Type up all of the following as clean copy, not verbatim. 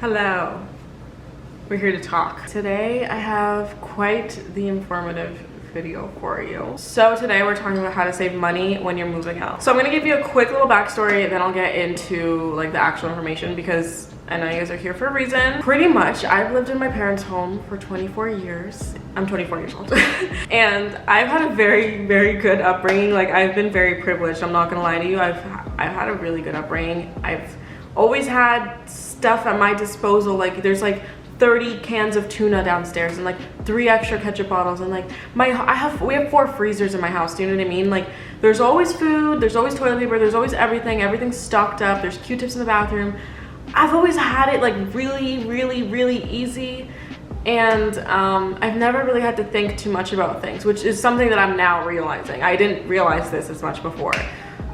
Hello. We're here to talk. Today I have quite the informative video for you. So today we're talking about how to save money when you're moving out. So I'm gonna give you a quick little backstory, then I'll get into like the actual information because I know you guys are here for a reason. Pretty much, I've lived in my parents' home for 24 years. I'm 24 years old. And I've had a very, very good upbringing. Like, I've been very privileged. I'm not gonna lie to you. I've had a really good upbringing. I've always had stuff at my disposal. Like, there's like 30 cans of tuna downstairs and like 3 extra ketchup bottles, and like we have 4 freezers in my house. Do you know what I mean? Like, there's always food, there's always toilet paper, there's always everything's stocked up, there's Q-tips in the bathroom. I've always had it like really easy, and I've never really had to think too much about things, which is something that I'm now realizing. I didn't realize this as much before.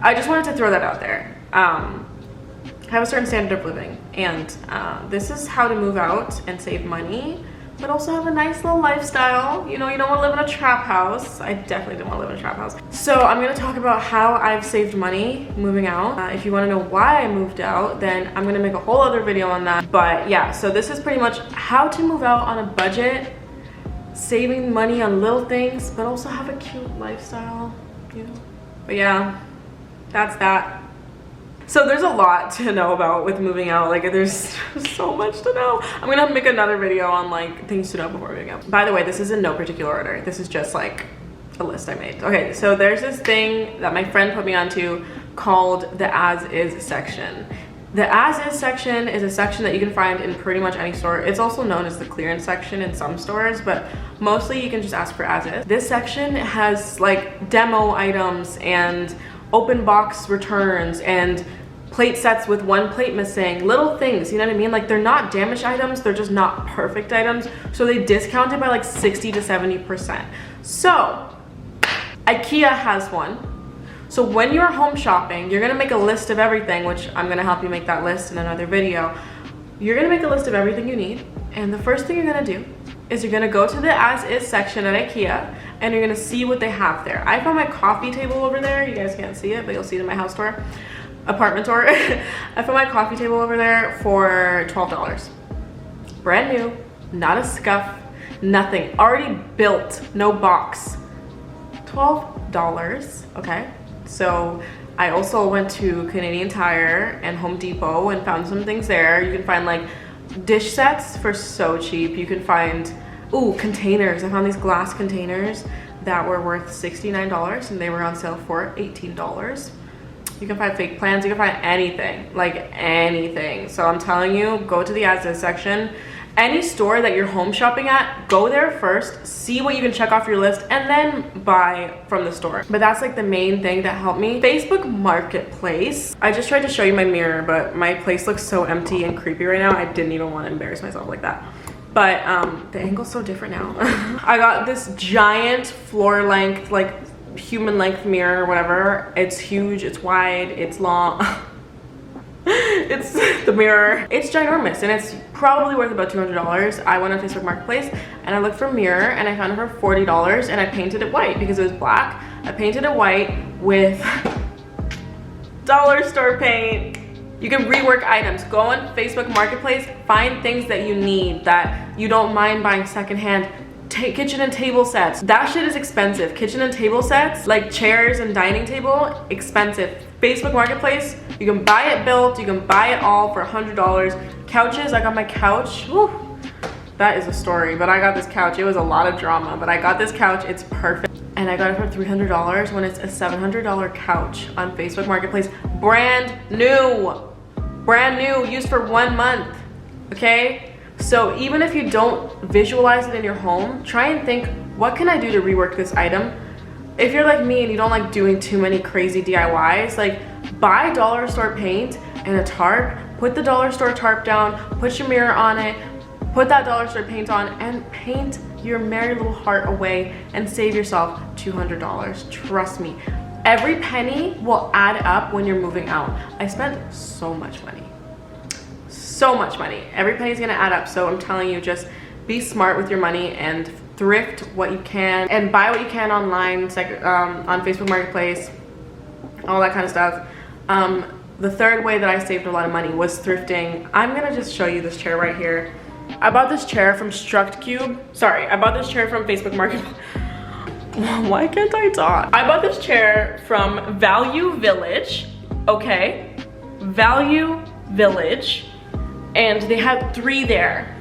I just wanted to throw that out there. I have a certain standard of living, and this is how to move out and save money, but also have a nice little lifestyle. You know, you don't want to live in a trap house. I definitely don't want to live in a trap house. So I'm going to talk about how I've saved money moving out. If you want to know why I moved out, then I'm going to make a whole other video on that. But yeah, so this is pretty much how to move out on a budget, saving money on little things, but also have a cute lifestyle, you know. But yeah, that's that. So there's a lot to know about with moving out. Like, there's so much to know. I'm gonna make another video on like things to know before moving out. By the way, this is in no particular order. This is just like a list I made. Okay, so there's this thing that my friend put me onto called the as is section. The as is section is a section that you can find in pretty much any store. It's also known as the clearance section in some stores, but mostly you can just ask for as is. This section has like demo items and open box returns and plate sets with 1 plate missing, little things, you know what I mean? Like, they're not damaged items, they're just not perfect items, so they discount it by like 60 to 70%. So IKEA has one. So when you're home shopping, you're gonna make a list of everything, which I'm gonna help you make that list in another video. You're gonna make a list of everything you need, and the first thing you're gonna do is you're gonna go to the as is section at IKEA, and you're gonna see what they have there. I found my coffee table over there. You guys can't see it, but you'll see it in my house tour. Apartment tour. I found my coffee table over there for $12. Brand new, not a scuff, nothing. Already built, no box. $12, okay? So I also went to Canadian Tire and Home Depot and found some things there. You can find like dish sets for so cheap. You can find, ooh, containers. I found these glass containers that were worth $69 and they were on sale for $18. You can find fake plans, you can find anything, like anything. So I'm telling you, go to the as is section. Any store that you're home shopping at, go there first, see what you can check off your list, and then buy from the store. But that's like the main thing that helped me. Facebook Marketplace. I just tried to show you my mirror, but my place looks so empty and creepy right now. I didn't even want to embarrass myself like that. But the angle's so different now. I got this giant floor length, like human length mirror or whatever. It's huge, it's wide, it's long. It's the mirror. It's ginormous and it's probably worth about $200. I went on Facebook Marketplace and I looked for a mirror and I found it for $40 and I painted it white because it was black. I painted it white with dollar store paint. You can rework items. Go on Facebook Marketplace, find things that you need that you don't mind buying secondhand. Kitchen and table sets. That shit is expensive. Kitchen and table sets, like chairs and dining table, expensive. Facebook Marketplace, you can buy it built, you can buy it all for $100. Couches, I got my couch. Whew, that is a story, but I got this couch. It was a lot of drama, but I got this couch. It's perfect. And I got it for $300 when it's a $700 couch on Facebook Marketplace. Brand new. Brand new, used for 1 month, okay? So even if you don't visualize it in your home, try and think, what can I do to rework this item? If you're like me and you don't like doing too many crazy DIYs, like buy dollar store paint and a tarp, put the dollar store tarp down, put your mirror on it, put that dollar store paint on, and paint your merry little heart away and save yourself $200. Trust me, every penny will add up when you're moving out. I spent so much money. So much money. Every penny's gonna add up. So I'm telling you, just be smart with your money and thrift what you can and buy what you can online, on Facebook Marketplace, all that kind of stuff. The third way that I saved a lot of money was thrifting. I'm gonna just show you this chair right here. I bought this chair from StructCube. Sorry, I bought this chair from Facebook Marketplace. Why can't I talk? I bought this chair from Value Village, okay? Value Village, and they had 3 there.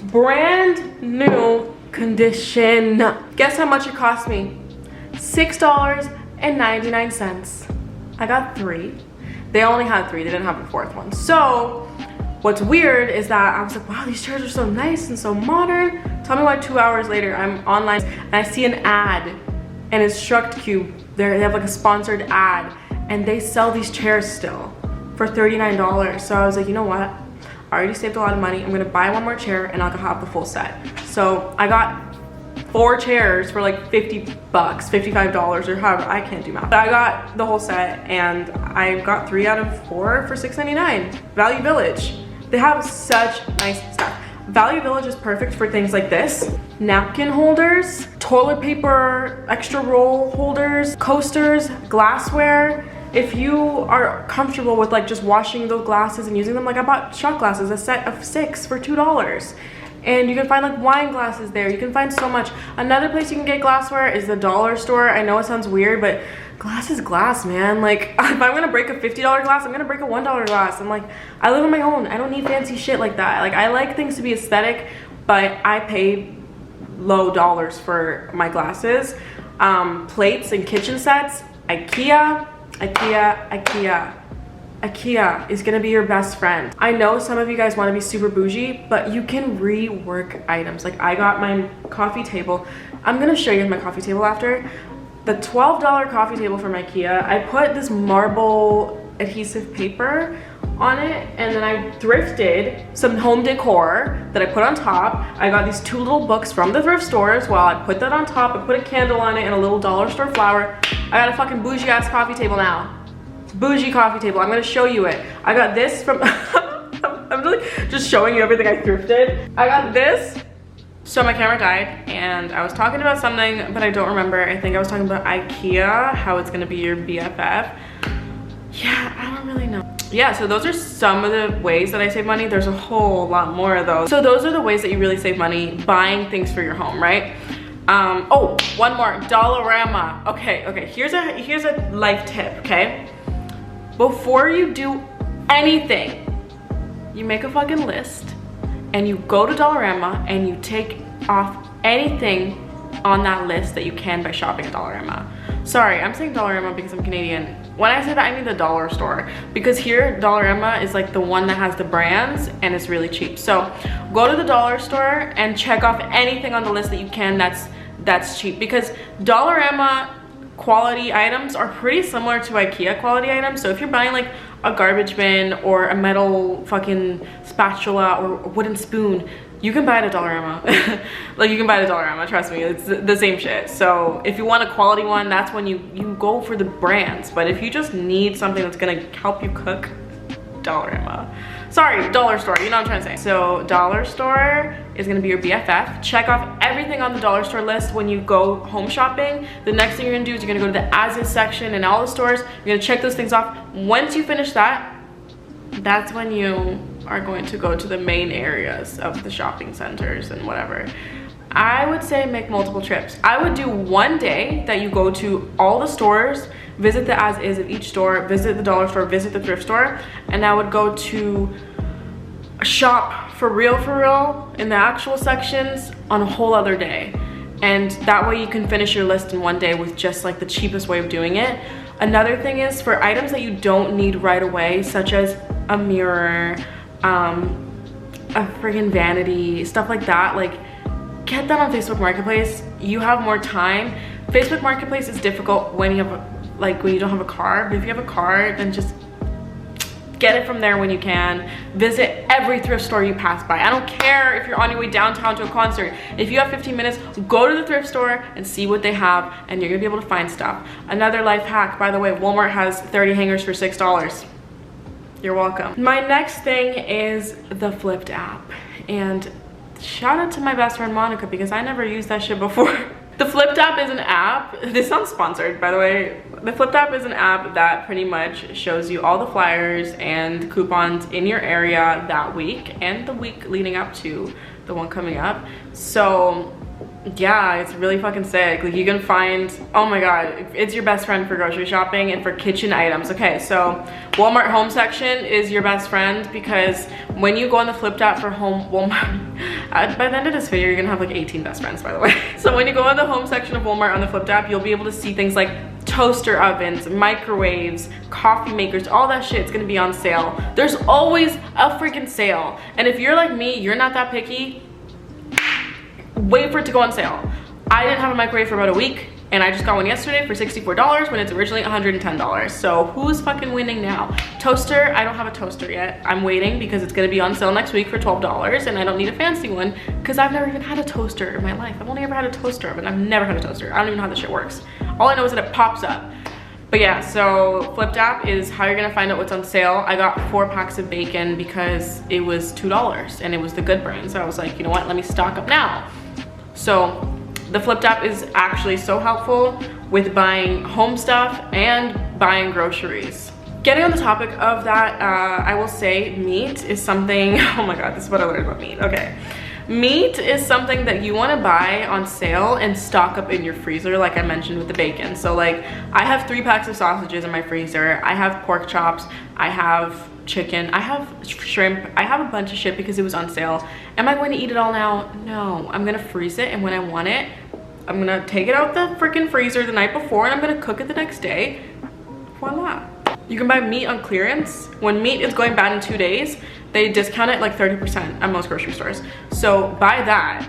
Brand new condition. Guess how much it cost me? $6.99. I got 3. They only had 3, they didn't have a 4th one. So what's weird is that I was like, wow, these chairs are so nice and so modern. Tell me why 2 hours later I'm online and I see an ad, and it's StructCube. They have like a sponsored ad, and they sell these chairs still for $39. So I was like, you know what? I already saved a lot of money. I'm gonna buy one more chair and I'll have the full set. So I got 4 chairs for like $50, $55 or however, I can't do math. But I got the whole set and I got 3 out of 4 for $6.99. Value Village. They have such nice stuff. Value Village is perfect for things like this. Napkin holders, toilet paper, extra roll holders, coasters, glassware. If you are comfortable with like just washing those glasses and using them, like I bought shot glasses, a set of 6 for $2. And you can find like wine glasses there. You can find so much. Another place you can get glassware is the dollar store. I know it sounds weird, but glass is glass, man. Like if I'm gonna break a $50 glass, I'm gonna break a $1 glass. I'm like, I live on my own. I don't need fancy shit like that. Like I like things to be aesthetic, but I pay low dollars for my glasses. Plates and kitchen sets, IKEA. IKEA is gonna be your best friend. I know some of you guys wanna be super bougie, but you can rework items. Like I got my coffee table. I'm gonna show you my coffee table after. The $12 coffee table from IKEA, I put this marble adhesive paper on it, and then I thrifted some home decor that I put on top. I got these 2 little books from the thrift store as well. I put that on top. I put a candle on it and a little dollar store flower. I got a fucking bougie ass coffee table now. Bougie coffee table. I'm gonna show you it. I got this from I'm just showing you everything I thrifted. I got this. So my camera died and I was talking about something, but I don't remember. I think I was talking about IKEA, how it's gonna be your BFF. Yeah, I don't really know. Yeah, so those are some of the ways that I save money. There's a whole lot more of those. So those are the ways that you really save money buying things for your home, right? Oh, one more, Dollarama. Okay, here's a life tip, okay? Before you do anything, you make a fucking list and you go to Dollarama and you take off anything on that list that you can by shopping at Dollarama. Sorry, I'm saying Dollarama because I'm Canadian. When I say that, I mean the dollar store, because here Dollarama is like the one that has the brands and it's really cheap. So go to the dollar store and check off anything on the list that you can that's cheap, because Dollarama quality items are pretty similar to IKEA quality items. So if you're buying like a garbage bin or a metal fucking spatula or a wooden spoon, you can buy it at Dollarama. Like you can buy it at Dollarama, trust me, it's the same shit. So if you want a quality one, that's when you go for the brands. But if you just need something that's gonna help you cook, Dollarama. Sorry, dollar store, you know what I'm trying to say. So dollar store is gonna be your BFF. Check off everything on the dollar store list when you go home shopping. The next thing you're gonna do is you're gonna go to the as is section in all the stores. You're gonna check those things off. Once you finish that, that's when you are going to go to the main areas of the shopping centers and whatever. I would say make multiple trips. I would do one day that you go to all the stores, visit the as is of each store, visit the dollar store, visit the thrift store, and I would go to shop for real in the actual sections on a whole other day. And that way you can finish your list in one day with just like the cheapest way of doing it. Another thing is for items that you don't need right away, such as a mirror, a friggin' vanity, stuff like that, like get that on Facebook Marketplace. You have more time. Facebook Marketplace is difficult when you have when you don't have a car, but if you have a car, then just get it from there when you can. Visit every thrift store you pass by. I don't care if you're on your way downtown to a concert. If you have 15 minutes, go to the thrift store and see what they have, and you're gonna be able to find stuff. Another life hack, by the way, Walmart has 30 hangers for $6. You're welcome. My next thing is the Flipped app, and shout out to my best friend Monica because I never used that shit before. The Flipped app is an app. This sounds sponsored, by the way. The Flipped app is an app that pretty much shows you all the flyers and coupons in your area that week and the week leading up to the one coming up. So yeah, it's really fucking sick. Like you can find, oh my god, it's your best friend for grocery shopping and for kitchen items. Okay, so Walmart home section is your best friend because when you go on the Flipped app for Walmart, by the end of this video, you're gonna have like 18 best friends, by the way. So when you go on the home section of Walmart on the Flipped app, you'll be able to see things like toaster ovens, microwaves, coffee makers, all that shit's gonna be on sale. There's always a freaking sale. And if you're like me, you're not that picky, wait for it to go on sale. I didn't have a microwave for about a week and I just got one yesterday for $64 when it's originally $110. So who's fucking winning now? Toaster, I don't have a toaster yet. I'm waiting because it's gonna be on sale next week for $12 and I don't need a fancy one because I've never even had a toaster in my life. I've only ever had a toaster oven. I've never had a toaster. I don't even know how this shit works. All I know is that it pops up. But yeah, so Flipped app is how you're gonna find out what's on sale. I got 4 packs of bacon because it was $2 and it was the good brand. So I was like, you know what, let me stock up now. So the Flipped app is actually so helpful with buying home stuff and buying groceries. Getting on the topic of that, I will say meat is something, oh my god, this is what I learned about meat, okay. Meat is something that you want to buy on sale and stock up in your freezer, like I mentioned with the bacon. So like, I have 3 packs of sausages in my freezer, I have pork chops, I have chicken, I have shrimp, I have a bunch of shit because it was on sale. Am I going to eat it all now? No, I'm gonna freeze it and when I want it, I'm gonna take it out the freaking freezer the night before and I'm gonna cook it the next day. Voila. You can buy meat on clearance. When meat is going bad in 2 days, they discount it like 30% at most grocery stores. So buy that.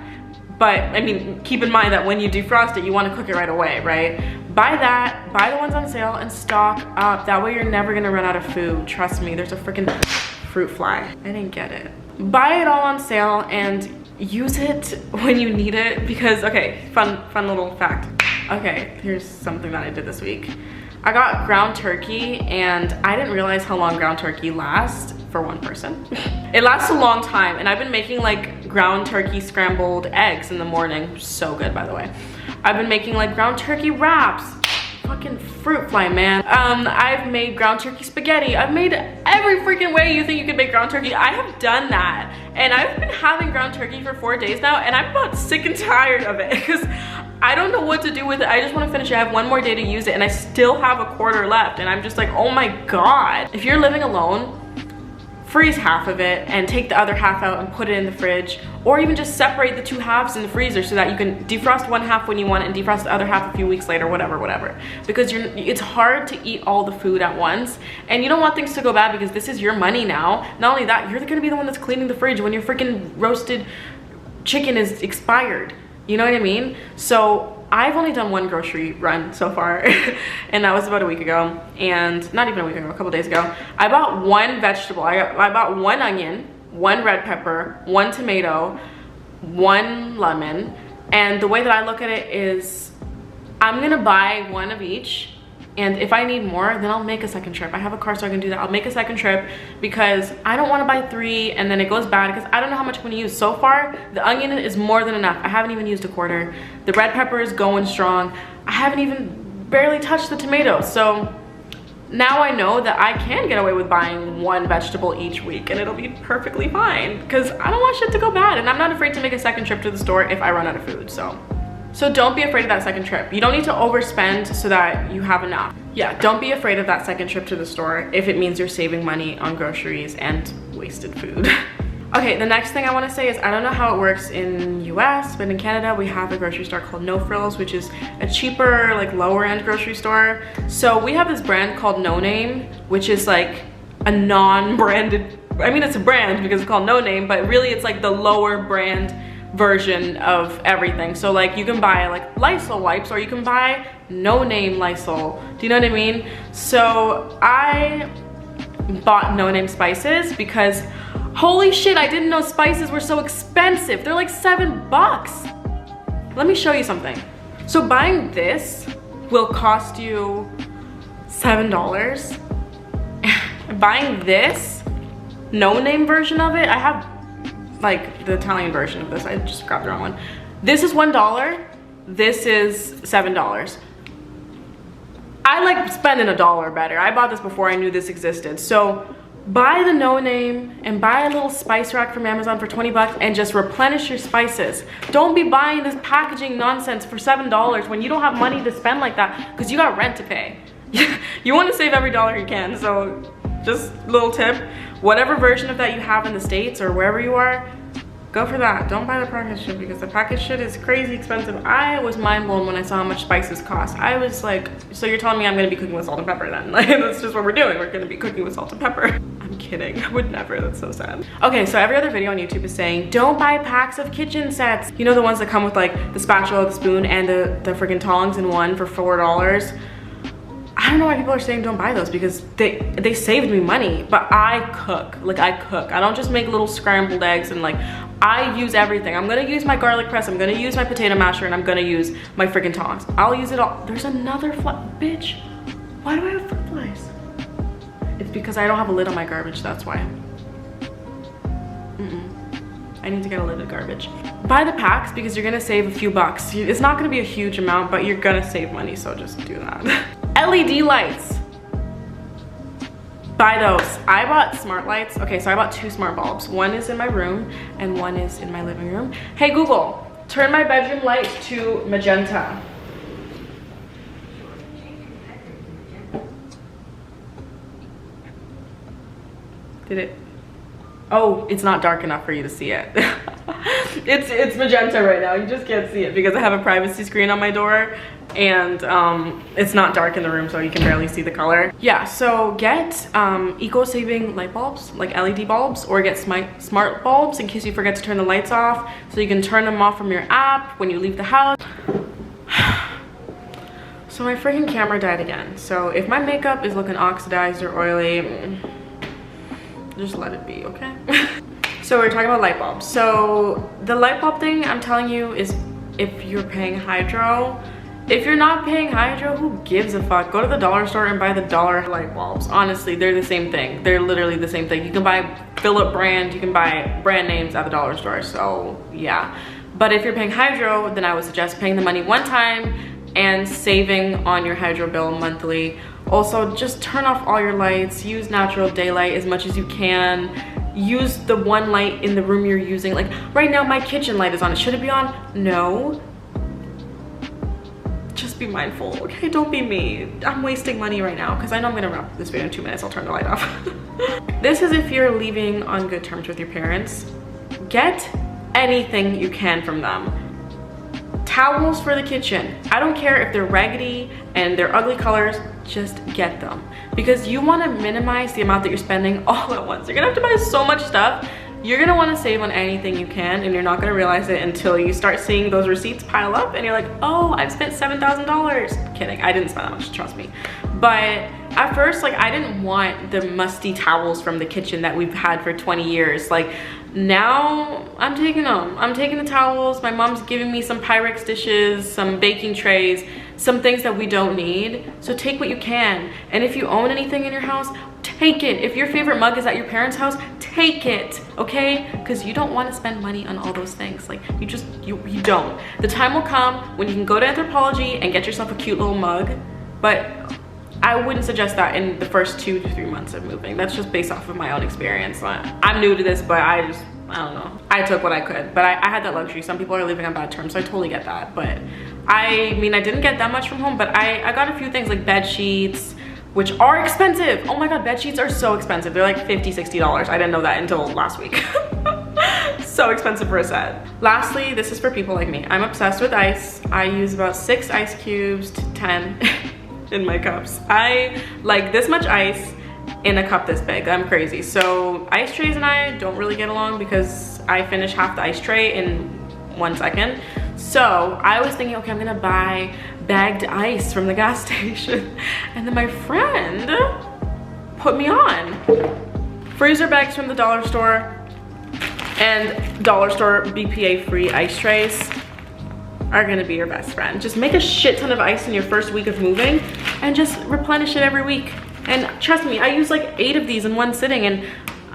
But I mean, keep in mind that when you defrost it, you want to cook it right away, right? Buy that, buy the ones on sale and stock up. That way you're never gonna run out of food. Trust me, there's a freaking fruit fly. I didn't get it. Buy it all on sale and use it when you need it because, okay, fun little fact. Okay, here's something that I did this week. I got ground turkey and I didn't realize how long ground turkey lasts for one person. It lasts a long time and I've been making like ground turkey scrambled eggs in the morning. So good, by the way. I've been making like ground turkey wraps. Fucking fruit fly, man. I've made ground turkey spaghetti. I've made every freaking way you think you could make ground turkey. I have done that. And I've been having ground turkey for 4 days now and I'm about sick and tired of it because I don't know what to do with it. I just want to finish it. I have 1 more day to use it and I still have a quarter left and I'm just like, oh my god. If you're living alone, freeze half of it and take the other half out and put it in the fridge, or even just separate the 2 halves in the freezer so that you can defrost 1 half when you want it and defrost the other half a few weeks later, whatever. Because it's hard to eat all the food at once and you don't want things to go bad because this is your money now. Not only that, you're gonna be the one that's cleaning the fridge when your freaking roasted chicken is expired. You know what I mean? So I've only done 1 grocery run so far and that was about a week ago, and not even a week ago, a couple days ago. I bought 1 vegetable. I bought 1 onion, 1 red pepper, 1 tomato, 1 lemon, and the way that I look at it is I'm gonna buy 1 of each, and if I need more, then I'll make a second trip. I have a car so I can do that. I'll make a second trip because I don't want to buy 3 and then it goes bad because I don't know how much I'm going to use. So far, the onion is more than enough. I haven't even used a quarter. The red pepper is going strong. I haven't even barely touched the tomatoes. So now I know that I can get away with buying 1 vegetable each week and it'll be perfectly fine because I don't want shit to go bad and I'm not afraid to make a second trip to the store if I run out of food. So don't be afraid of that second trip. You don't need to overspend so that you have enough. Yeah, don't be afraid of that second trip to the store if it means you're saving money on groceries and wasted food. Okay, the next thing I want to say is I don't know how it works in US, but in Canada we have a grocery store called No Frills, which is a cheaper, like lower end grocery store. So we have this brand called No Name, which is like a non-branded, I mean it's a brand because it's called No Name, but really it's like the lower brand version of everything. So like you can buy like Lysol wipes or you can buy no name Lysol. Do you know what I mean? So I bought No Name spices because holy shit, I didn't know spices were so expensive. They're like $7. Let me show you something. So buying this will cost you $7. Buying this No Name version of it, I have like the Italian version of this. I just grabbed the wrong one. This is $1. This is $7. I like spending $1 better. I bought this before I knew this existed. So buy the No Name and buy a little spice rack from Amazon for 20 bucks and just replenish your spices. Don't be buying this packaging nonsense for $7 when you don't have money to spend like that because you got rent to pay. You want to save every dollar you can. So just little tip, whatever version of that you have in the States or wherever you are, go for that. Don't buy the packaged shit because the packaged shit is crazy expensive. I was mind blown when I saw how much spices cost. I was like, so you're telling me I'm gonna be cooking with salt and pepper then? Like, that's just what we're doing. We're gonna be cooking with salt and pepper. I'm kidding, I would never, that's so sad. Okay, so every other video on YouTube is saying, don't buy packs of kitchen sets. You know, the ones that come with like the spatula, the spoon, and the freaking tongs in one for $4. I don't know why people are saying don't buy those because they saved me money, but I cook. I don't just make little scrambled eggs and like, I use everything. I'm gonna use my garlic press, I'm gonna use my potato masher, and I'm gonna use my freaking tongs. I'll use it all. There's another bitch. Why do I have fruit flies? It's because I don't have a lid on my garbage, that's why. I need to get a lid of garbage. Buy the packs because you're gonna save a few bucks. It's not gonna be a huge amount, but you're gonna save money, so just do that. LED lights. Buy those. I bought smart lights. Okay, so I bought 2 smart bulbs. One is in my room and one is in my living room. Hey Google, turn my bedroom light to magenta. Did it? Oh, it's not dark enough for you to see it. It's magenta right now. You just can't see it because I have a privacy screen on my door and it's not dark in the room, so you can barely see the color. Yeah, so get eco-saving light bulbs, like LED bulbs, or get smart bulbs in case you forget to turn the lights off, so you can turn them off from your app when you leave the house. So my freaking camera died again. So if my makeup is looking oxidized or oily, just let it be, okay? So we're talking about light bulbs. So the light bulb thing I'm telling you is if you're paying hydro. If you're not paying hydro, who gives a fuck? Go to the dollar store and buy the dollar light bulbs. Honestly, they're the same thing. They're literally the same thing. You can buy Philip brand, you can buy brand names at the dollar store, so yeah. But if you're paying hydro, then I would suggest paying the money one time and saving on your hydro bill monthly. Also, just turn off all your lights, use natural daylight as much as you can. Use the one light in the room you're using. Like right now, my kitchen light is on. Should it be on? No. Just be mindful, okay? Don't be me. I'm wasting money right now because I know I'm gonna wrap this video in 2 minutes. I'll turn the light off. This is if you're leaving on good terms with your parents. Get anything you can from them. Towels for the kitchen. I don't care if they're raggedy and they're ugly colors, just get them. Because you wanna minimize the amount that you're spending all at once. You're gonna have to buy so much stuff. You're gonna wanna save on anything you can, and you're not gonna realize it until you start seeing those receipts pile up and you're like, oh, I've spent $7,000. Kidding, I didn't spend that much, trust me. But at first, like, I didn't want the musty towels from the kitchen that we've had for 20 years. Like, now I'm taking them. I'm taking the towels. My mom's giving me some Pyrex dishes, some baking trays, some things that we don't need. So take what you can. And if you own anything in your house, take it. If your favorite mug is at your parents' house, take it, okay? Because you don't want to spend money on all those things. Like, you don't. The time will come when you can go to Anthropologie and get yourself a cute little mug, but I wouldn't suggest that in the first 2 to 3 months of moving. That's just based off of my own experience. I'm new to this, but I don't know. I took what I could, but I had that luxury. Some people are living on bad terms, so I totally get that. But I mean, I didn't get that much from home, but I got a few things like bed sheets, which are expensive. Oh my God, bed sheets are so expensive. They're like $50, $60. I didn't know that until last week. So expensive for a set. Lastly, this is for people like me. I'm obsessed with ice. I use about 6 ice cubes to 10 in my cups. I like this much ice in a cup this big. I'm crazy. So ice trays and I don't really get along because I finish half the ice tray in 1 second. So I was thinking, okay, I'm gonna buy bagged ice from the gas station. And then my friend put me on. Freezer bags from the dollar store and dollar store BPA free ice trays are gonna be your best friend. Just make a shit ton of ice in your first week of moving and just replenish it every week. And trust me, I use like 8 of these in one sitting and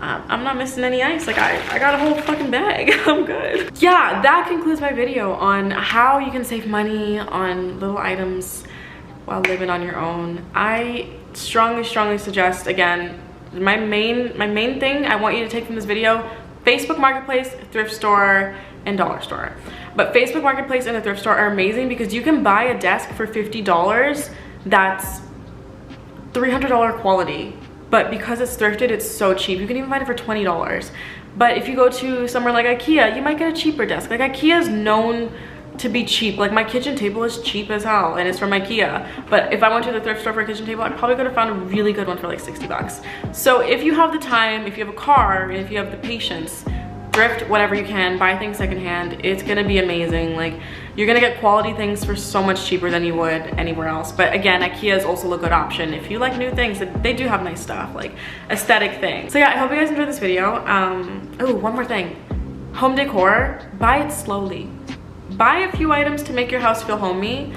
I'm not missing any ice. Like I got a whole fucking bag. I'm good. Yeah, that concludes my video on how you can save money on little items while living on your own. I strongly suggest, again, my main thing I want you to take from this video: Facebook Marketplace, thrift store, and dollar store. But Facebook Marketplace and the thrift store are amazing because you can buy a desk for $50 that's $300 quality, but because it's thrifted, it's so cheap. You can even find it for $20. But if you go to somewhere like IKEA, you might get a cheaper desk. Like, IKEA is known to be cheap. Like, my kitchen table is cheap as hell and it's from IKEA. But if I went to the thrift store for a kitchen table, I probably could have found a really good one for like 60 bucks. So if you have the time, if you have a car, and if you have the patience, thrift whatever you can, buy things secondhand. It's gonna be amazing. Like, you're gonna get quality things for so much cheaper than you would anywhere else. But again, IKEA is also a good option if you like new things. They do have nice stuff, like aesthetic things. So yeah, I hope you guys enjoyed this video. Oh, one more thing. Home decor, buy it slowly. Buy a few items to make your house feel homey,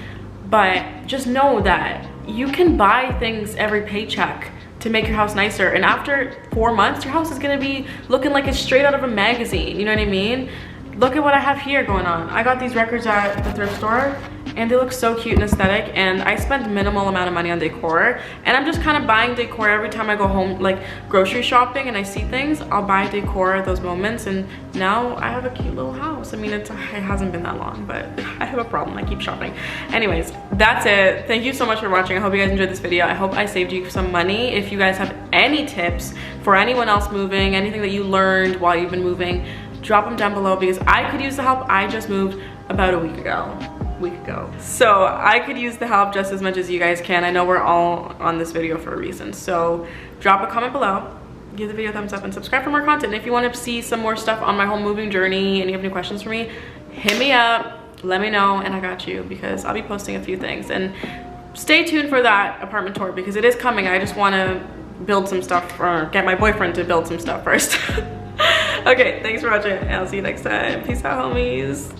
but just know that you can buy things every paycheck to make your house nicer, and after 4 months your house is gonna be looking like it's straight out of a magazine. You know what I mean? Look at what I have here going on. I got these records at the thrift store and they look so cute and aesthetic, and I spend minimal amount of money on decor, and I'm just kind of buying decor every time I go home, like grocery shopping, and I see things, I'll buy decor at those moments, and now I have a cute little house. I mean, it hasn't been that long, but I have a problem. I keep shopping. Anyways, that's it. Thank you so much for watching. I hope you guys enjoyed this video. I hope I saved you some money. If you guys have any tips for anyone else moving, anything that you learned while you've been moving, drop them down below, because I could use the help. I just moved about a week ago. So I could use the help just as much as you guys can. I know we're all on this video for a reason. So drop a comment below, give the video a thumbs up, and subscribe for more content. If you want to see some more stuff on my whole moving journey and you have any questions for me, hit me up, let me know, and I got you, because I'll be posting a few things. And stay tuned for that apartment tour, because it is coming. I just want to build some stuff, or get my boyfriend to build some stuff first. Okay, thanks for watching, and I'll see you next time. Peace out, homies.